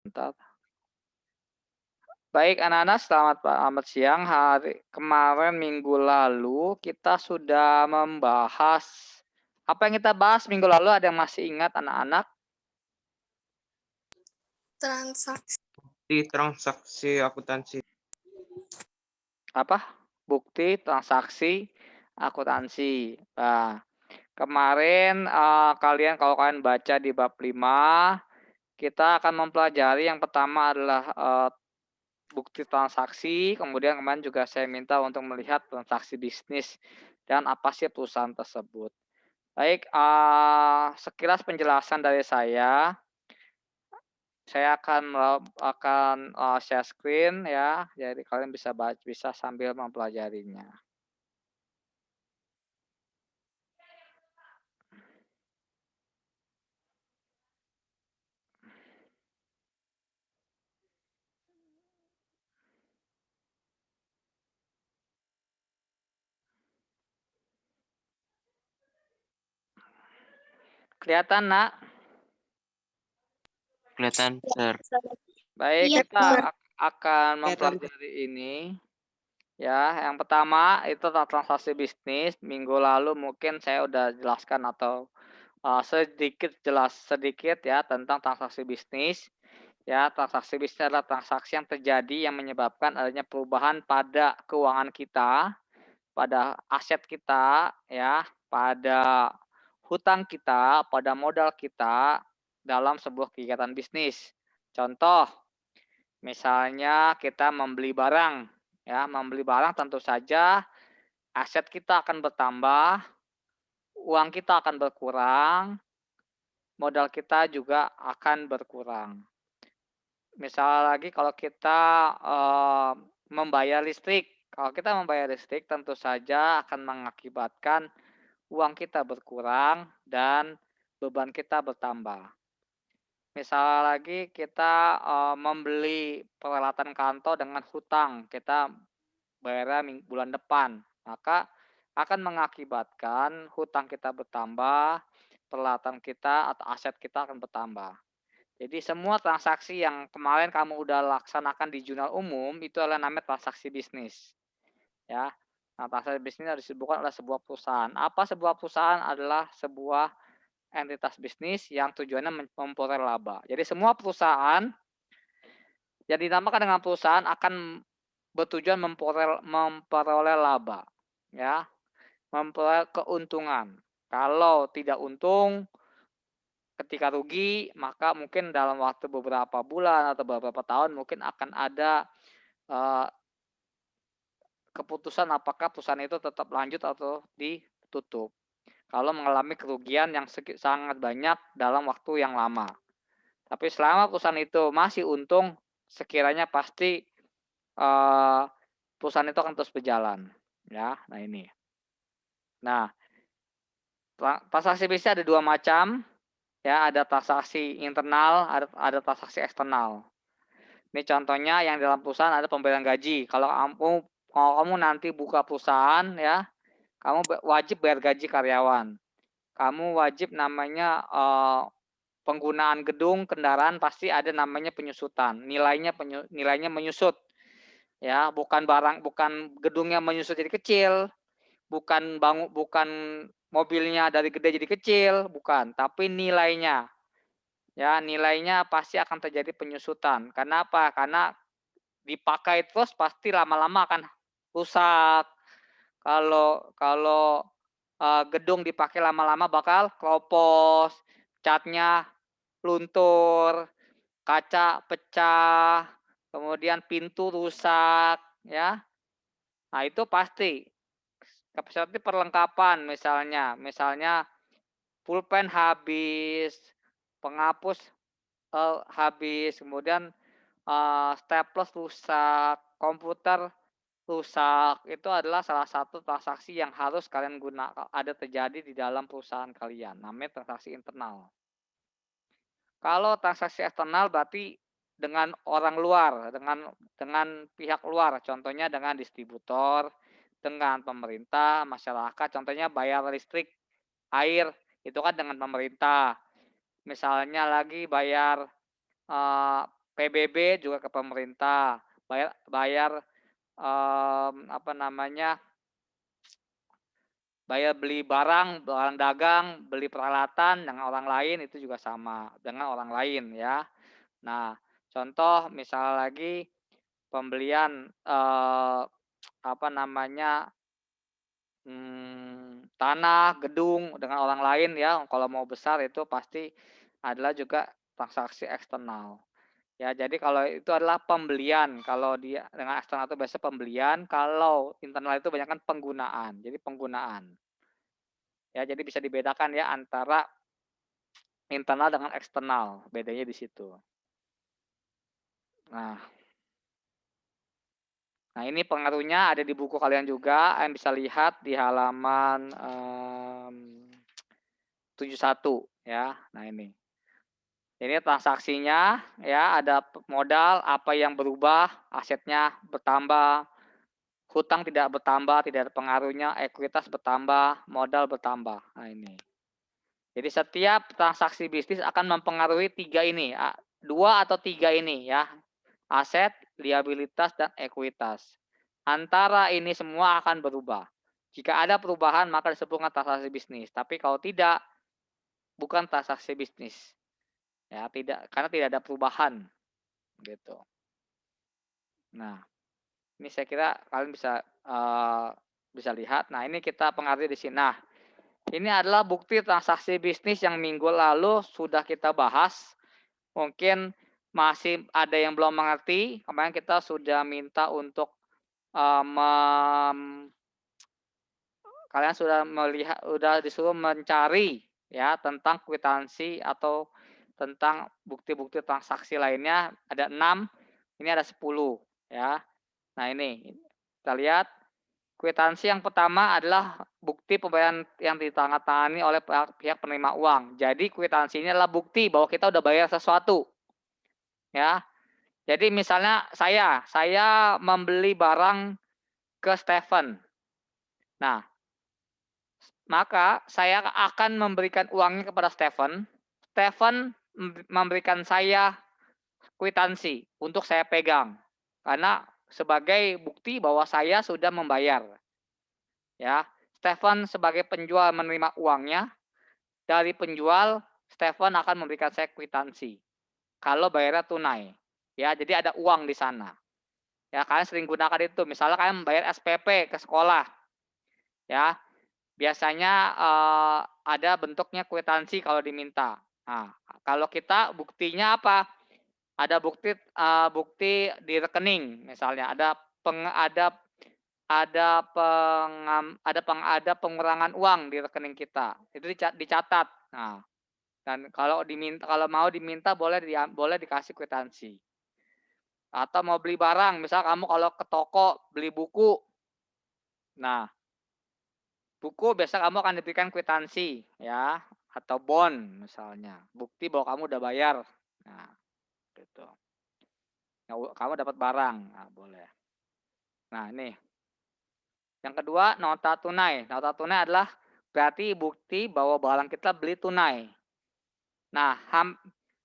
Bentar. Baik anak-anak, selamat siang. Kemarin minggu lalu kita sudah membahas apa yang kita bahas minggu lalu, ada yang masih ingat anak-anak? Transaksi. Di transaksi akuntansi. Apa? Bukti transaksi akuntansi. Nah, kemarin kalau kalian baca di bab 5, kita akan mempelajari yang pertama adalah bukti transaksi, kemudian kemarin juga saya minta untuk melihat transaksi bisnis dan apa sih perusahaan tersebut. Baik, sekilas penjelasan dari saya. Saya akan share screen ya, jadi kalian bisa sambil mempelajarinya. Kelihatan, Nak? Kelihatan, Sir. Baik, Iya, kita akan Kelihatan. mempelajari ini. Ya, yang pertama itu transaksi bisnis. Minggu lalu mungkin saya udah jelaskan atau sedikit ya tentang transaksi bisnis. Ya, transaksi bisnis adalah transaksi yang terjadi yang menyebabkan adanya perubahan pada keuangan kita, pada aset kita, ya, pada hutang kita, pada modal kita dalam sebuah kegiatan bisnis. Contoh, misalnya kita membeli barang, ya, membeli barang tentu saja aset kita akan bertambah, uang kita akan berkurang, modal kita juga akan berkurang. Misal lagi kalau kita membayar listrik, kalau kita membayar listrik tentu saja akan mengakibatkan uang kita berkurang dan beban kita bertambah. Misal lagi kita membeli peralatan kantor dengan hutang, kita bayarnya bulan depan, maka akan mengakibatkan hutang kita bertambah, peralatan kita atau aset kita akan bertambah. Jadi semua transaksi yang kemarin kamu udah laksanakan di jurnal umum itu adalah namanya transaksi bisnis. Ya. Nah, transaksi bisnis harus disebutkan oleh sebuah perusahaan. Apa sebuah perusahaan? Adalah sebuah entitas bisnis yang tujuannya memperoleh laba. Jadi semua perusahaan yang dinamakan dengan perusahaan akan bertujuan memperoleh laba, ya, memperoleh keuntungan. Kalau tidak untung, ketika rugi, maka mungkin dalam waktu beberapa bulan atau beberapa tahun mungkin akan ada keputusan apakah perusahaan itu tetap lanjut atau ditutup. Kalau mengalami kerugian yang sangat banyak dalam waktu yang lama. Tapi selama perusahaan itu masih untung, sekiranya pasti perusahaan itu akan terus berjalan. Ya, nah ini. Nah, transaksi bisnis ada dua macam. Ya, ada transaksi internal, ada transaksi eksternal. Ini contohnya yang dalam perusahaan ada pembayaran gaji. Kalau kamu nanti buka perusahaan ya, kamu wajib bayar gaji karyawan. Kamu wajib namanya penggunaan gedung, kendaraan pasti ada namanya penyusutan. Nilainya menyusut. Ya, bukan gedungnya menyusut jadi kecil, bukan mobilnya dari gede jadi kecil, bukan, tapi nilainya. Ya, nilainya pasti akan terjadi penyusutan. Karena apa? Karena dipakai terus pasti lama-lama akan rusak. Kalau gedung dipakai lama-lama bakal keropos, catnya luntur, kaca pecah, kemudian pintu rusak, ya. Nah, itu pasti. Seperti perlengkapan misalnya pulpen habis, penghapus habis, kemudian staples rusak, komputer rusak, itu adalah salah satu transaksi yang harus kalian ada terjadi di dalam perusahaan kalian, namanya transaksi internal. Kalau transaksi eksternal berarti dengan orang luar, dengan pihak luar, contohnya dengan distributor, dengan pemerintah, masyarakat, contohnya bayar listrik, air, itu kan dengan pemerintah. Misalnya lagi bayar PBB juga ke pemerintah, bayar bayar, apa namanya, bayar beli barang, barang dagang, beli peralatan dengan orang lain itu juga sama dengan orang lain ya. Nah, contoh misal lagi pembelian, apa namanya, tanah, gedung dengan orang lain ya, kalau mau besar itu pasti adalah juga transaksi eksternal. Ya, jadi kalau itu adalah pembelian, kalau dia dengan eksternal itu biasa pembelian, kalau internal itu banyak kan penggunaan, jadi penggunaan. Ya, jadi bisa dibedakan ya antara internal dengan eksternal, bedanya di situ. Nah nah ini pengaruhnya ada di buku kalian juga, kalian bisa lihat di halaman, 71 ya. Nah ini. Ini transaksinya ya, ada modal, apa yang berubah, asetnya bertambah, hutang tidak bertambah, tidak ada pengaruhnya, ekuitas bertambah, modal bertambah. Nah ini. Jadi setiap transaksi bisnis akan mempengaruhi 3 ini, 2 atau 3 ini ya, aset, liabilitas, dan ekuitas. Antara ini semua akan berubah. Jika ada perubahan maka disebut dengan transaksi bisnis, tapi kalau tidak, bukan transaksi bisnis. Ya, tidak, karena tidak ada perubahan gitu. Nah, ini saya kira kalian bisa, bisa lihat. Nah, ini kita pengaruhi di sini. Nah, ini adalah bukti transaksi bisnis yang minggu lalu sudah kita bahas. Mungkin masih ada yang belum mengerti. Kemarin kita sudah minta untuk, eee, mem kalian sudah melihat, sudah disuruh mencari ya tentang kwitansi atau tentang bukti-bukti transaksi lainnya, ada 6, ini ada 10 ya. Nah ini, kita lihat kwitansi yang pertama adalah bukti pembayaran yang ditandatangani oleh pihak pihak penerima uang. Jadi kwitansi ini adalah bukti bahwa kita udah bayar sesuatu ya. Jadi misalnya saya membeli barang ke Stephen. Nah, maka saya akan memberikan uangnya kepada Stephen. Stephen memberikan saya kwitansi untuk saya pegang. Karena sebagai bukti bahwa saya sudah membayar. Ya, Stephen sebagai penjual menerima uangnya, dari penjual Stephen akan memberikan saya kwitansi. Kalau bayarnya tunai. Ya, jadi ada uang di sana. Ya, kalian sering gunakan itu. Misalnya kalian bayar SPP ke sekolah, ya. Biasanya, ada bentuknya kwitansi kalau diminta. Nah, kalau kita buktinya apa? Ada bukti, bukti di rekening misalnya, ada pengurangan uang di rekening kita, itu dicatat. Nah, dan kalau mau diminta boleh dikasih kwitansi. Atau mau beli barang, misal kamu kalau ke toko beli buku, nah buku biasa kamu akan diberikan kwitansi ya, atau bond misalnya, bukti bahwa kamu udah bayar. Nah, gitu. Kamu dapat barang, nah boleh. Nah ini, yang kedua nota tunai. Nota tunai adalah berarti bukti bahwa barang kita beli tunai. Nah,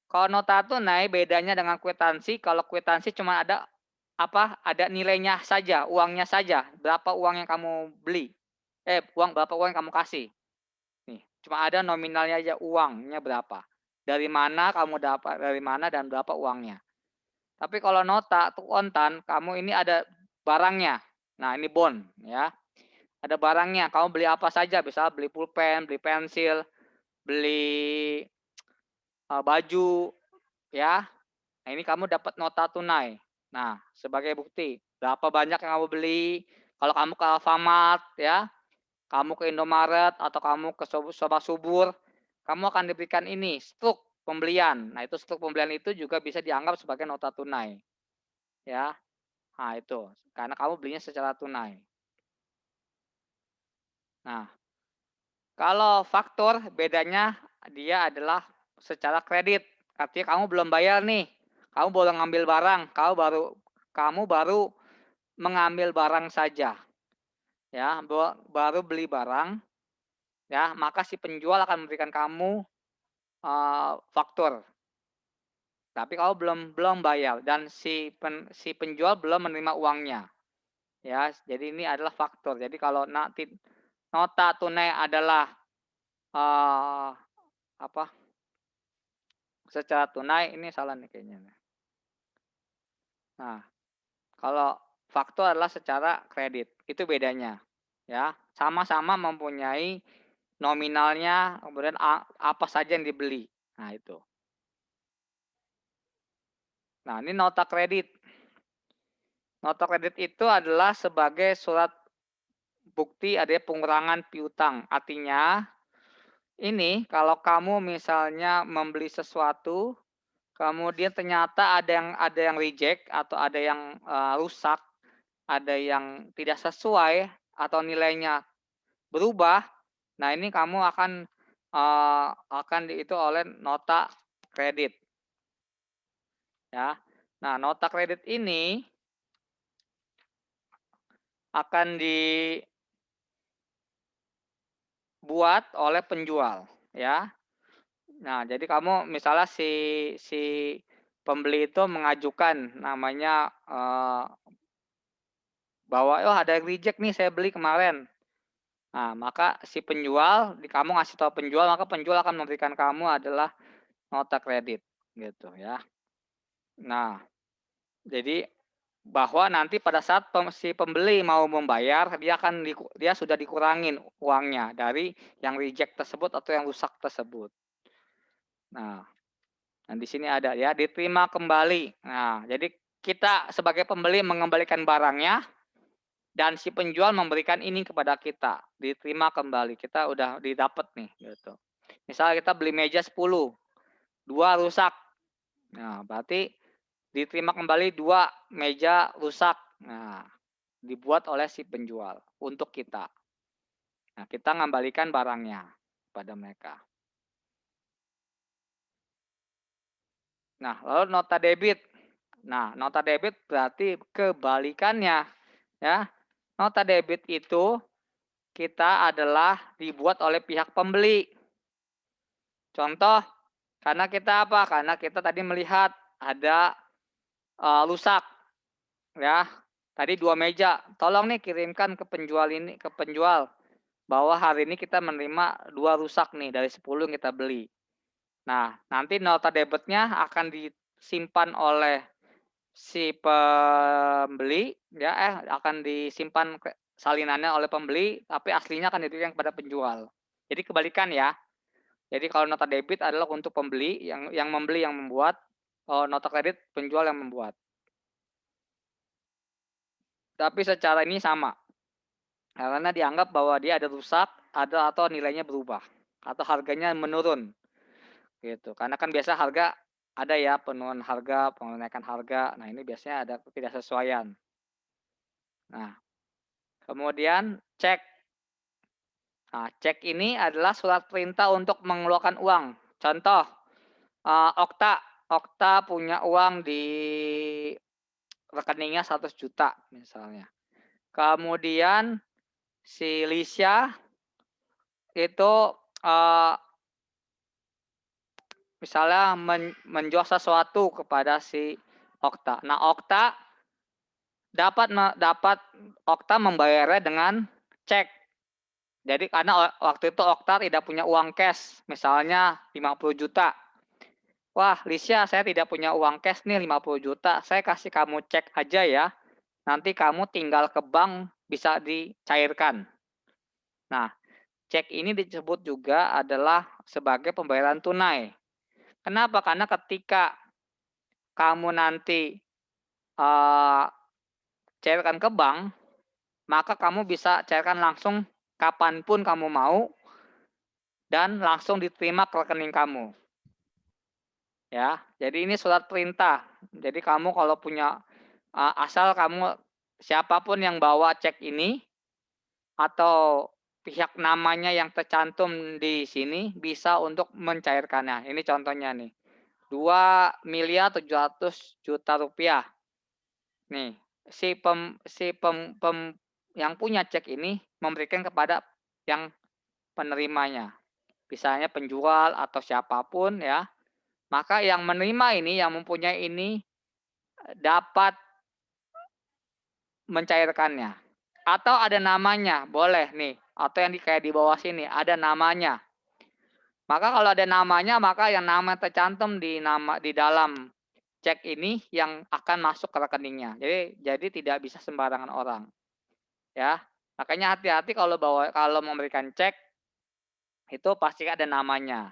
kalau nota tunai bedanya dengan kwitansi, kalau kwitansi cuma ada apa, ada nilainya saja, uangnya saja, berapa uang yang kamu beli, berapa uang yang kamu kasih. Nih, cuma ada nominalnya aja, uangnya berapa. Dari mana dan berapa uangnya. Tapi kalau nota tuh kontan, kamu ini ada barangnya. Nah, ini bond ya. Ada barangnya, kamu beli apa saja, bisa beli pulpen, beli pensil, beli, baju ya. Nah, ini kamu dapat nota tunai. Nah, sebagai bukti, berapa banyak yang kamu beli. Kalau kamu ke Alfamart ya, kamu ke Indomaret atau kamu ke Soba Subur, kamu akan diberikan ini, struk pembelian. Nah, itu struk pembelian itu juga bisa dianggap sebagai nota tunai, ya. Nah, itu, karena kamu belinya secara tunai. Nah, kalau faktur bedanya dia adalah secara kredit. Artinya kamu belum bayar nih, kamu baru ngambil barang, kamu baru mengambil barang saja, ya, baru beli barang, ya, maka si penjual akan memberikan kamu, faktur. Tapi kalau belum belum bayar dan si penjual belum menerima uangnya, ya. Jadi ini adalah faktor. Jadi kalau nanti nota tunai adalah, eee, apa, secara tunai ini salah nih kayaknya nih. Nah, kalau faktur adalah secara kredit, itu bedanya, ya. Sama-sama mempunyai nominalnya, kemudian apa saja yang dibeli. Nah itu. Nah ini nota kredit. Nota kredit itu adalah sebagai surat bukti adanya pengurangan piutang. Artinya, ini kalau kamu misalnya membeli sesuatu, kemudian ternyata ada yang reject atau ada yang, rusak, ada yang tidak sesuai atau nilainya berubah, nah ini kamu akan itu oleh nota kredit, ya. Nah, nota kredit ini akan dibuat oleh penjual, ya. Nah, jadi kamu misalnya si pembeli itu mengajukan namanya, bahwa, "Oh, ada yang reject nih, saya beli kemarin." Nah, maka si penjual kamu ngasih tahu penjual, maka penjual akan memberikan kamu adalah nota kredit, gitu ya. Nah, jadi bahwa nanti pada saat si pembeli mau membayar, dia sudah dikurangin uangnya dari yang reject tersebut atau yang rusak tersebut. Nah, di sini ada ya, diterima kembali. Nah, jadi kita sebagai pembeli mengembalikan barangnya dan si penjual memberikan ini kepada kita, diterima kembali, kita udah didapat nih, gitu. Misalnya kita beli meja 10, 2 rusak. Nah, berarti diterima kembali 2 meja rusak. Nah, dibuat oleh si penjual untuk kita. Nah, kita ngembalikan barangnya pada mereka. Nah, lalu nota debit. Nah, nota debit berarti kebalikannya, ya. Nota debit itu kita adalah dibuat oleh pihak pembeli. Contoh, karena kita apa? Karena kita tadi melihat ada, rusak, ya. Tadi 2 meja, tolong nih kirimkan ke penjual bahwa hari ini kita menerima 2 rusak nih dari 10 yang kita beli. Nah, nanti nota debitnya akan disimpan oleh si pembeli, ya, akan disimpan salinannya oleh pembeli, tapi aslinya akan diberikan kepada penjual. Jadi kebalikan ya. Jadi kalau nota debit adalah untuk pembeli, yang membeli yang membuat, nota kredit penjual yang membuat. Tapi secara ini sama, karena dianggap bahwa dia ada rusak, atau nilainya berubah, atau harganya menurun, gitu. Karena kan biasa harga ada ya penurunan harga, pengenaikan harga, nah ini biasanya ada ketidaksesuaian. Nah, kemudian cek. Nah, cek ini adalah surat perintah untuk mengeluarkan uang. Contoh, Okta. Okta punya uang di rekeningnya 100 juta misalnya. Kemudian si Lisha itu, eee, misalnya menjual sesuatu kepada si Okta. Nah, dapat Okta membayarnya dengan cek. Jadi karena waktu itu Okta tidak punya uang cash, misalnya 50 juta. "Wah, Lisha, saya tidak punya uang cash nih 50 juta, saya kasih kamu cek aja ya, nanti kamu tinggal ke bank bisa dicairkan." Nah, cek ini disebut juga adalah sebagai pembayaran tunai. Kenapa? Karena ketika kamu nanti, eee, cairkan ke bank, maka kamu bisa cairkan langsung kapanpun kamu mau dan langsung diterima ke rekening kamu, ya. Jadi ini surat perintah. Jadi kamu kalau punya, asal kamu siapapun yang bawa cek ini atau pihak namanya yang tercantum di sini bisa untuk mencairkannya. Ini contohnya nih, 2.700.000.000 rupiah. Nih, si yang punya cek ini memberikan kepada yang penerimanya, misalnya penjual atau siapapun ya, maka yang menerima ini, yang mempunyai ini, dapat mencairkannya. Atau ada namanya, boleh nih, atau yang kayak di bawah sini, ada namanya. Maka kalau ada namanya, maka yang nama tercantum di dalam cek ini yang akan masuk ke rekeningnya. Jadi tidak bisa sembarangan orang, ya. Makanya hati-hati kalau memberikan cek, itu pasti ada namanya.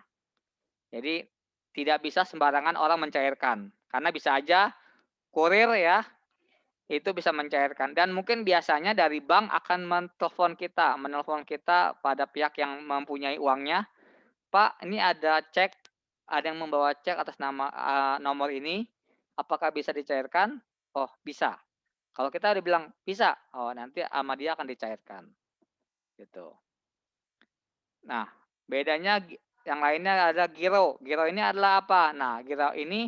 Jadi tidak bisa sembarangan orang mencairkan, karena bisa aja kurir ya, itu bisa mencairkan dan mungkin biasanya dari bank akan menelpon kita pada pihak yang mempunyai uangnya, "Pak, ini ada yang membawa cek atas nama, nomor ini, apakah bisa dicairkan?" "Oh, bisa." Kalau kita udah bilang, "Bisa," oh nanti sama dia akan dicairkan, gitu. Nah, bedanya yang lainnya ada giro. Giro ini adalah apa? Nah, giro ini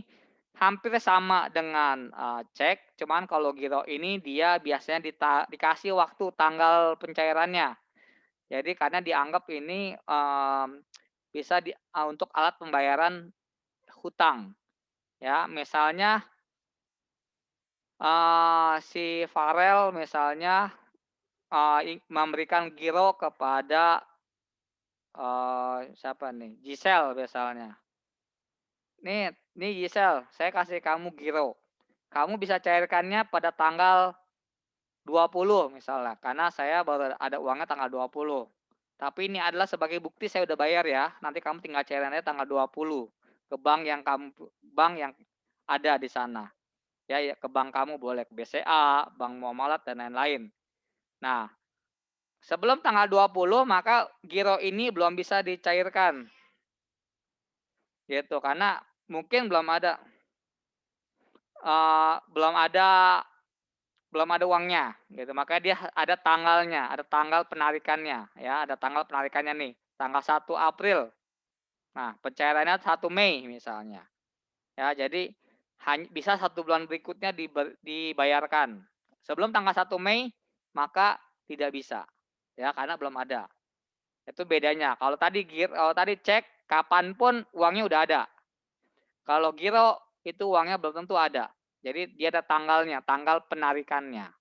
hampir sama dengan, cek, cuman kalau giro ini dia biasanya dikasih waktu tanggal pencairannya. Jadi karena dianggap ini, bisa untuk alat pembayaran hutang, ya. Misalnya, si Farel misalnya, memberikan giro kepada, siapa nih, Gisel misalnya. "Nih Gisel, saya kasih kamu giro. Kamu bisa cairkannya pada tanggal 20 misalnya, karena saya baru ada uangnya tanggal 20. Tapi ini adalah sebagai bukti saya udah bayar ya, nanti kamu tinggal cairannya tanggal 20 ke bank yang ada di sana. Ya, ke bank kamu boleh ke BCA, Bank Muamalat dan lain-lain. Nah, sebelum tanggal 20 maka giro ini belum bisa dicairkan, gitu. Karena mungkin eee, belum ada belum ada uangnya, gitu. Makanya dia ada tanggalnya, ada tanggal penarikannya, ya, ada tanggal penarikannya nih, tanggal 1 April. Nah, pencairannya 1 Mei misalnya, ya. Jadi bisa 1 bulan berikutnya dibayarkan. Sebelum tanggal 1 Mei, maka tidak bisa, ya, karena belum ada. Itu bedanya. Kalau tadi cek, kapan pun uangnya udah ada. Kalau giro, itu uangnya belum tentu ada. Jadi dia ada tanggalnya, tanggal penarikannya.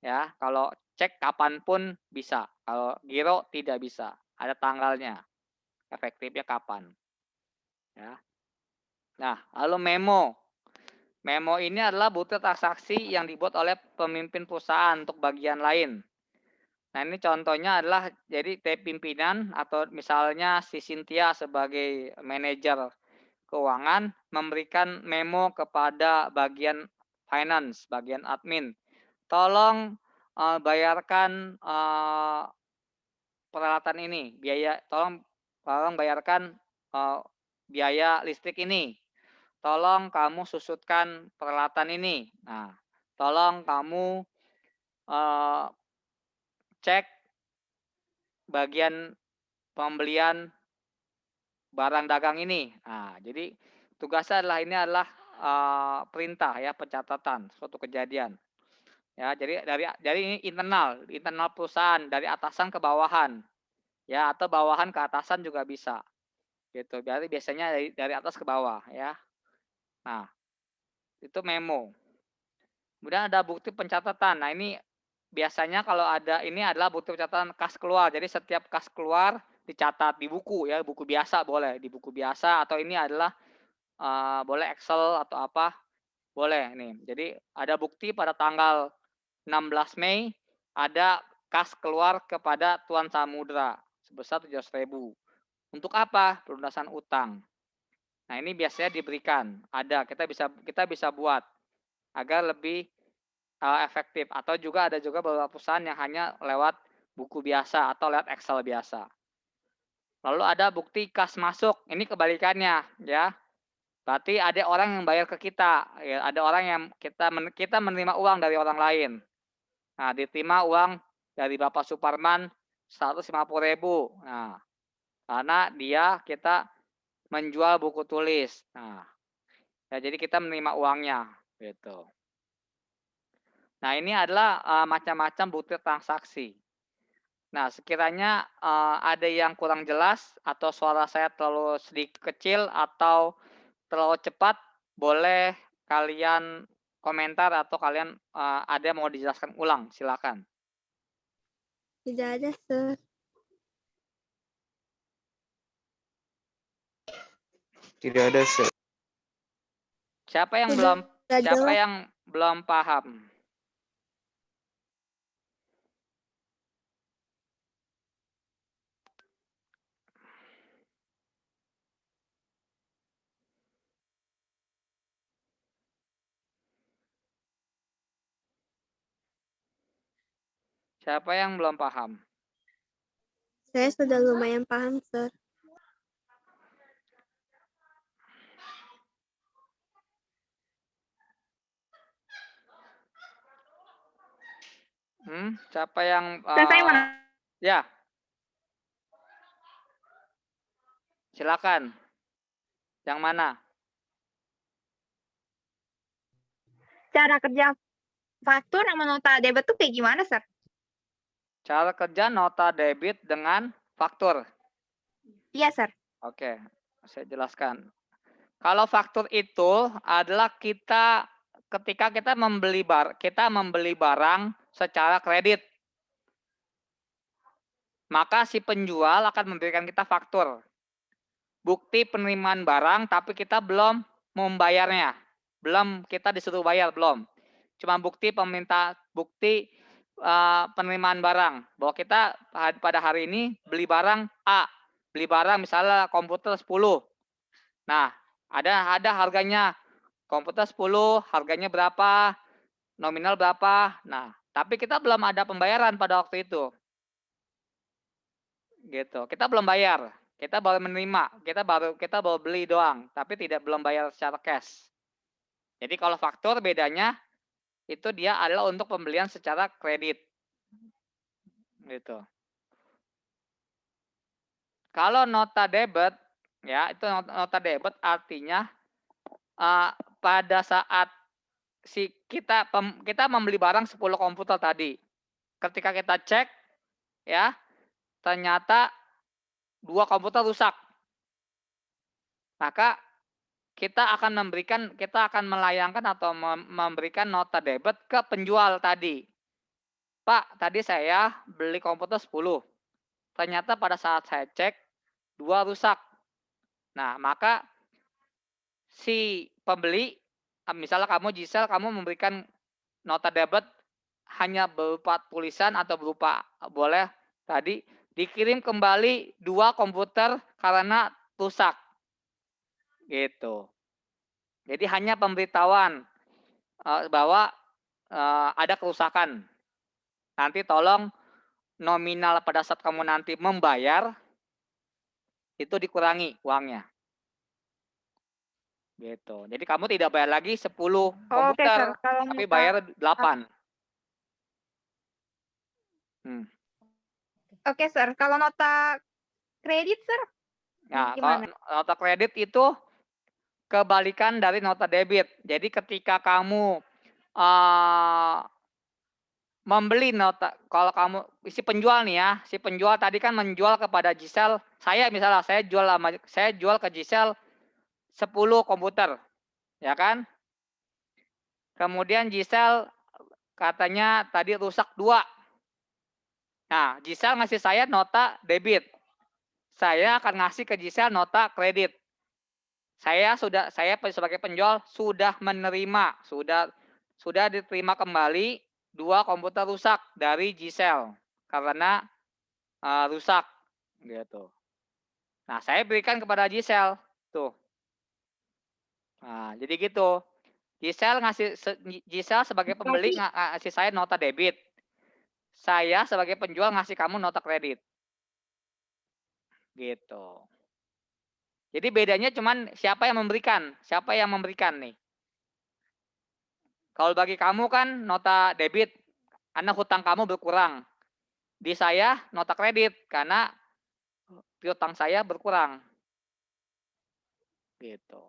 Ya, kalau cek kapan pun bisa, kalau giro tidak bisa, ada tanggalnya, efektifnya kapan, ya. Nah, lalu memo. Memo ini adalah bukti transaksi yang dibuat oleh pemimpin perusahaan untuk bagian lain. Nah, ini contohnya adalah jadi pimpinan atau misalnya si Cynthia sebagai manajer keuangan memberikan memo kepada bagian finance, bagian admin, "Tolong, bayarkan, peralatan ini, tolong bayarkan, eee, biaya listrik ini, tolong kamu susutkan peralatan ini. Nah, tolong kamu, eee, cek bagian pembelian barang dagang ini." Nah, jadi tugasnya ini adalah, perintah ya, pencatatan suatu kejadian. Ya, jadi ini internal perusahaan, dari atasan ke bawahan, ya, atau bawahan ke atasan juga bisa. Gitu, berarti biasanya dari atas ke bawah ya. Nah, itu memo. Kemudian ada bukti pencatatan. Nah, ini biasanya kalau ada ini adalah bukti pencatatan kas keluar. Jadi setiap kas keluar dicatat di buku ya, buku biasa boleh, di buku biasa atau ini adalah, boleh Excel atau apa, boleh nih. Jadi ada bukti pada tanggal 16 Mei ada kas keluar kepada Tuan Samudra sebesar 700.000. Untuk apa? Pelunasan utang. Nah, ini biasanya diberikan, kita bisa buat agar lebih, efektif atau ada juga beberapa perusahaan yang hanya lewat buku biasa atau lewat Excel biasa. Lalu ada bukti kas masuk, ini kebalikannya ya, berarti ada orang yang bayar ke kita, ya, ada orang yang kita menerima uang dari orang lain. Nah, diterima uang dari Bapak Suparman 150.000. Nah, karena kita menjual buku tulis. Nah, ya, jadi kita menerima uangnya, gitu. Nah, ini adalah, macam-macam bukti transaksi. Nah, sekiranya, ada yang kurang jelas atau suara saya terlalu sedikit kecil atau terlalu cepat, boleh kalian komentar atau kalian ada yang mau dijelaskan ulang, silakan. Tidak ada, Sir. Tidak ada, Sir. Siapa yang Sudah belum paham? Siapa yang belum paham? Saya sudah lumayan paham, Sir. Siapa yang Saya mau ya? Silakan. Yang mana? cara kerja faktur sama nota debit tuh kayak gimana, Sir? Cara kerja nota debit dengan faktur. Iya, Sir. Oke, saya jelaskan. Kalau faktur itu adalah ketika kita membeli barang secara kredit. Maka si penjual akan memberikan kita faktur. Bukti penerimaan barang tapi kita belum membayarnya. Kita disuruh bayar belum. Cuma bukti penerimaan barang bahwa kita pada hari ini beli barang A. Beli barang misalnya komputer 10. Nah, ada harganya. Komputer 10, harganya berapa? Nominal berapa? Nah, tapi kita belum ada pembayaran pada waktu itu. Gitu. Kita belum bayar. Kita baru menerima. Kita baru beli doang, tapi belum bayar secara cash. Jadi kalau faktur bedanya itu dia adalah untuk pembelian secara kredit. Gitu. Kalau nota debit, ya itu nota debit artinya pada saat kita membeli barang 10 komputer tadi. Ketika kita cek, ya ternyata 2 komputer rusak. Maka kita akan melayangkan atau memberikan nota debit ke penjual tadi. Pak, tadi saya beli komputer 10. Ternyata pada saat saya cek 2 rusak. Nah, maka si pembeli, misalnya kamu Gisel, kamu memberikan nota debit hanya berupa tulisan atau berupa boleh tadi dikirim kembali 2 komputer karena rusak. Gitu. Jadi hanya pemberitahuan bahwa ada kerusakan. Nanti tolong nominal pada saat kamu nanti membayar itu dikurangi uangnya. Gitu. Jadi kamu tidak bayar lagi 10 komputer, Sir. Kalau tapi nota, bayar 8. Oke, Sir. Kalau nota kredit, Sir? Nah, Gimana? kalau nota kredit itu kebalikan dari nota debit. Jadi ketika kamu membeli nota, kalau kamu si penjual nih ya, si penjual tadi kan menjual kepada Gisel, saya jual ke Gisel 10 komputer, ya kan? Kemudian Gisel katanya tadi rusak 2. Nah, Gisel ngasih saya nota debit. Saya akan ngasih ke Gisel nota kredit. Saya sebagai penjual sudah menerima, sudah diterima kembali 2 komputer rusak dari Gisel karena rusak gitu. Nah, saya berikan kepada Gisel tuh. Nah, jadi gitu. Gisel sebagai pembeli ngasih saya nota debit. Saya sebagai penjual ngasih kamu nota kredit. Gitu. Jadi bedanya cuman siapa yang memberikan nih. Kalau bagi kamu kan nota debit karena hutang kamu berkurang. Di saya nota kredit karena piutang saya berkurang. Gitu.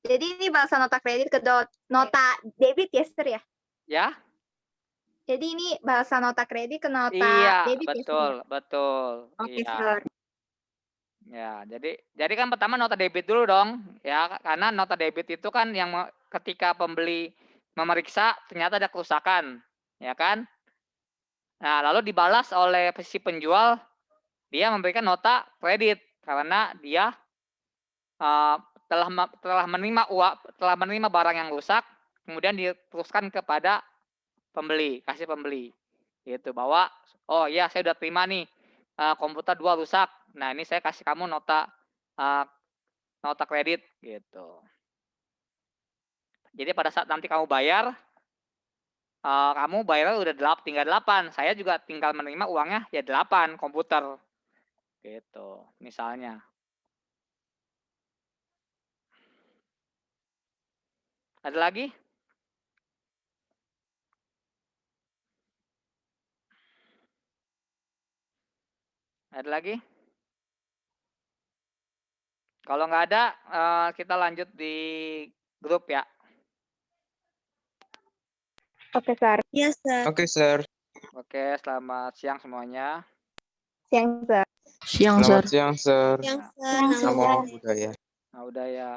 Jadi ini bahasa nota kredit ke nota debit ya, Sir ya? Ya? Jadi ini bahasa nota kredit ke nota Iya, debit ya, Sir? betul. Oke, Iya. Sir. Ya, jadi kan pertama nota debit dulu dong, ya, karena nota debit itu kan yang ketika pembeli memeriksa ternyata ada kerusakan, ya kan? Nah, lalu dibalas oleh si penjual, dia memberikan nota kredit karena dia uh, telah menerima barang yang rusak, kemudian diteruskan kepada pembeli, kasih pembeli, gitu, bahwa oh ya saya udah terima nih, komputer 2 rusak. Nah, ini saya kasih kamu nota kredit gitu. Jadi pada saat nanti kamu bayar, kamu bayarnya udah tinggal 8. Saya juga tinggal menerima uangnya ya 8 komputer. Gitu, misalnya. Ada lagi? Ada lagi? Kalau nggak ada, kita lanjut di grup ya. Oke, Sir. Iya, Sir. Oke, Sir. Oke, selamat siang semuanya. Siang, Sir. Siang, Selamat Sir. siang, Sir. Yang, Sir. Yang, Nama Namo budaya. Buddhaya. Nah, udah ya.